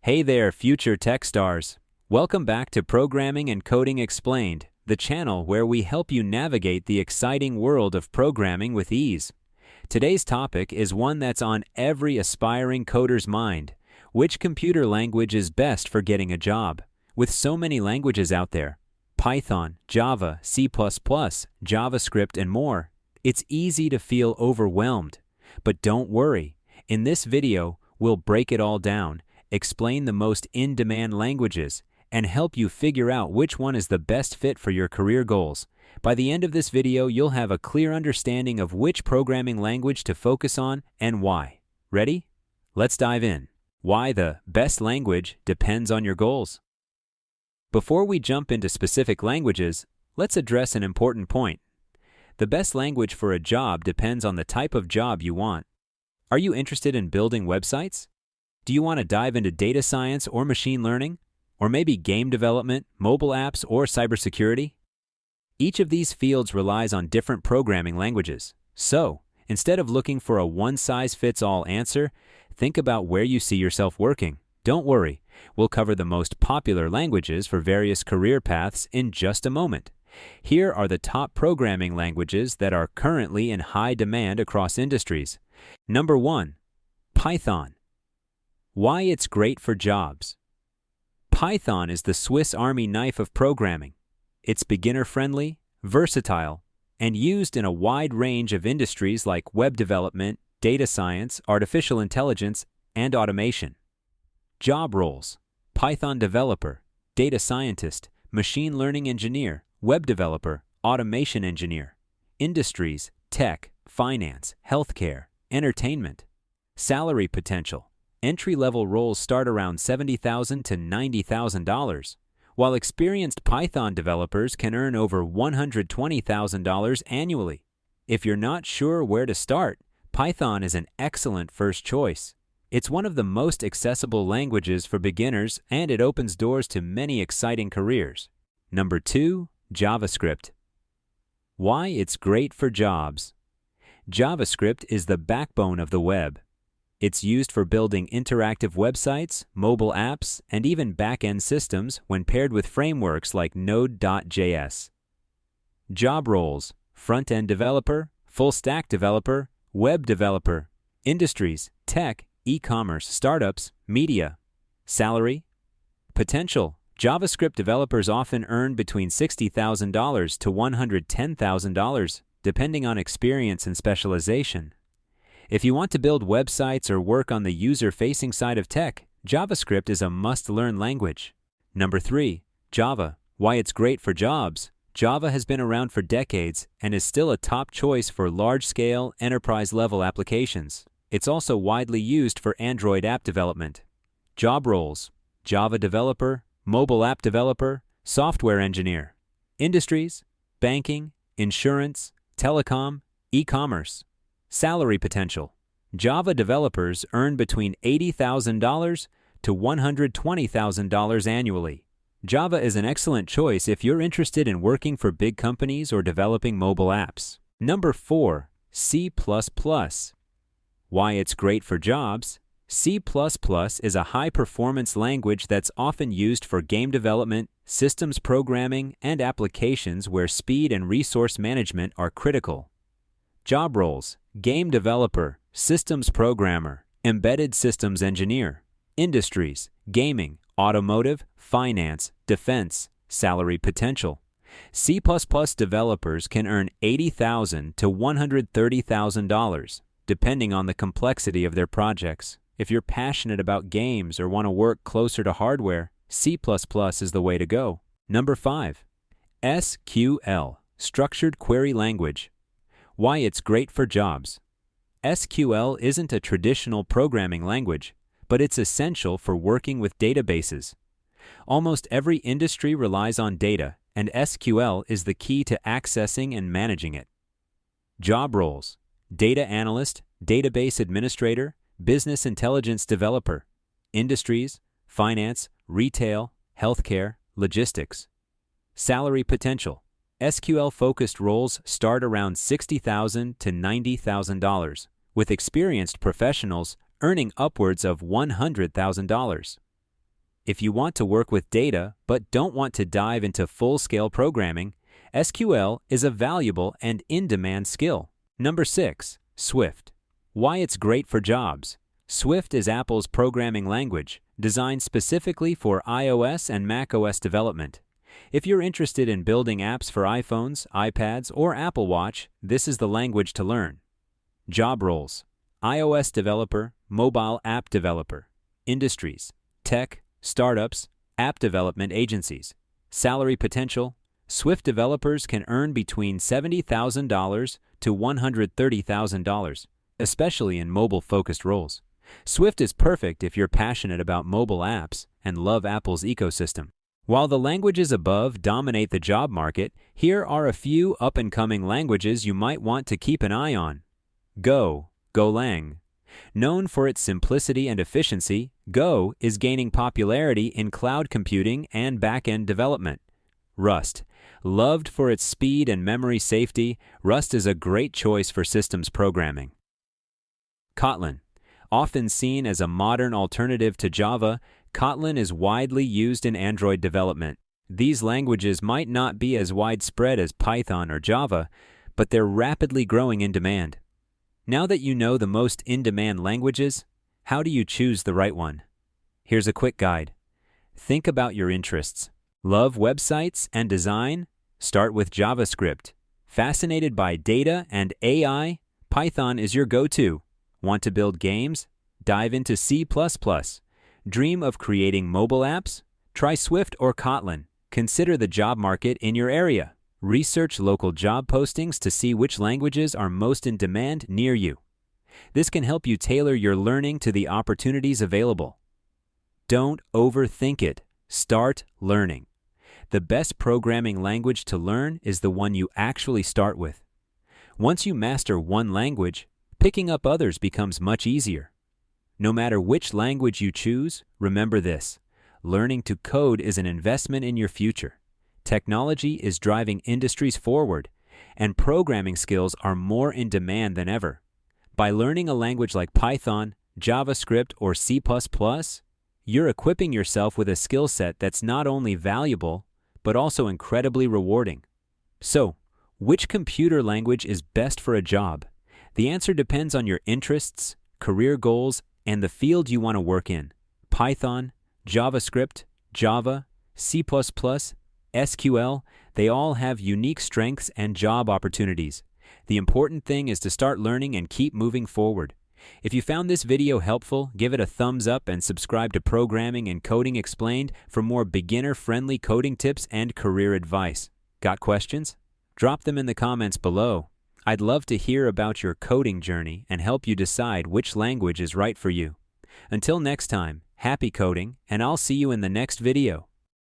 Hey there, future tech stars. Welcome back to Programming and Coding Explained, the channel where we help you navigate the exciting world of programming with ease. Today's topic is one that's on every aspiring coder's mind. Which computer language is best for getting a job? With so many languages out there, Python, Java, C++, JavaScript, and more, it's easy to feel overwhelmed. But don't worry. In this video, we'll break it all down, explain the most in-demand languages, and help you figure out which one is the best fit for your career goals. By the end of this video, you'll have a clear understanding of which programming language to focus on and why. Ready? Let's dive in. Why the best language depends on your goals. Before we jump into specific languages, let's address an important point. The best language for a job depends on the type of job you want. Are you interested in building websites? Do you want to dive into data science or machine learning? Or maybe game development, mobile apps, or cybersecurity? Each of these fields relies on different programming languages. So, instead of looking for a one-size-fits-all answer, think about where you see yourself working. Don't worry, we'll cover the most popular languages for various career paths in just a moment. Here are the top programming languages that are currently in high demand across industries. Number 1. Python. Why it's great for jobs. Python is the Swiss Army knife of programming. It's beginner-friendly, versatile, and used in a wide range of industries like web development, data science, artificial intelligence, and automation. Job roles: Python developer, data scientist, machine learning engineer, web developer, automation engineer. Industries: tech, finance, healthcare, entertainment. Salary potential: entry-level roles start around $70,000 to $90,000, while experienced Python developers can earn over $120,000 annually. If you're not sure where to start, Python is an excellent first choice. It's one of the most accessible languages for beginners, and it opens doors to many exciting careers. Number 2. JavaScript. Why it's great for jobs. JavaScript is the backbone of the web. It's used for building interactive websites, mobile apps, and even back-end systems when paired with frameworks like Node.js. Job roles: front-end developer, full-stack developer, web developer. Industries: tech, e-commerce, startups, media. Salary potential: JavaScript developers often earn between $60,000 to $110,000, depending on experience and specialization. If you want to build websites or work on the user-facing side of tech, JavaScript is a must-learn language. Number 3. Java. Why it's great for jobs. Java has been around for decades and is still a top choice for large-scale, enterprise-level applications. It's also widely used for Android app development. Job roles: Java developer, mobile app developer, software engineer. Industries: banking, insurance, telecom, e-commerce. Salary potential: Java developers earn between $80,000 to $120,000 annually. Java is an excellent choice if you're interested in working for big companies or developing mobile apps. Number 4. C++. Why it's great for jobs. C++ is a high-performance language that's often used for game development, systems programming, and applications where speed and resource management are critical. Job roles: game developer, systems programmer, embedded systems engineer. Industries: gaming, automotive, finance, defense. Salary potential: C++ developers can earn $80,000 to $130,000, depending on the complexity of their projects. If you're passionate about games or want to work closer to hardware, C++ is the way to go. Number 5. SQL, structured query language. Why it's great for jobs. SQL isn't a traditional programming language, but it's essential for working with databases. Almost every industry relies on data, and SQL is the key to accessing and managing it. Job roles: data analyst, database administrator, business intelligence developer. Industries: finance, retail, healthcare, logistics. Salary potential: SQL-focused roles start around $60,000 to $90,000, with experienced professionals earning upwards of $100,000. If you want to work with data but don't want to dive into full-scale programming, SQL is a valuable and in-demand skill. Number 6. Swift. Why it's great for jobs. Swift is Apple's programming language, designed specifically for iOS and macOS development. If you're interested in building apps for iPhones, iPads, or Apple Watch, this is the language to learn. Job roles: iOS developer, mobile app developer. Industries: tech, startups, app development agencies. Salary potential: Swift developers can earn between $70,000 to $130,000, especially in mobile-focused roles. Swift is perfect if you're passionate about mobile apps and love Apple's ecosystem. While the languages above dominate the job market, here are a few up-and-coming languages you might want to keep an eye on. Go, Golang. Known for its simplicity and efficiency, Go is gaining popularity in cloud computing and back-end development. Rust. Loved for its speed and memory safety, Rust is a great choice for systems programming. Kotlin. Often seen as a modern alternative to Java, Kotlin is widely used in Android development. These languages might not be as widespread as Python or Java, but they're rapidly growing in demand. Now that you know the most in-demand languages, how do you choose the right one? Here's a quick guide. Think about your interests. Love websites and design? Start with JavaScript. Fascinated by data and AI? Python is your go-to. Want to build games? Dive into C++. Dream of creating mobile apps? Try Swift or Kotlin. Consider the job market in your area. Research local job postings to see which languages are most in demand near you. This can help you tailor your learning to the opportunities available. Don't overthink it. Start learning. The best programming language to learn is the one you actually start with. Once you master one language, picking up others becomes much easier. No matter which language you choose, remember this: learning to code is an investment in your future. Technology is driving industries forward, and programming skills are more in demand than ever. By learning a language like Python, JavaScript, or C++, you're equipping yourself with a skill set that's not only valuable, but also incredibly rewarding. So, which computer language is best for a job? The answer depends on your interests, career goals, and the field you want to work in. Python, JavaScript, Java, C++, SQL, they all have unique strengths and job opportunities. The important thing is to start learning and keep moving forward. If you found this video helpful, give it a thumbs up and subscribe to Programming and Coding Explained for more beginner-friendly coding tips and career advice. Got questions? Drop them in the comments below. I'd love to hear about your coding journey and help you decide which language is right for you. Until next time, happy coding, and I'll see you in the next video.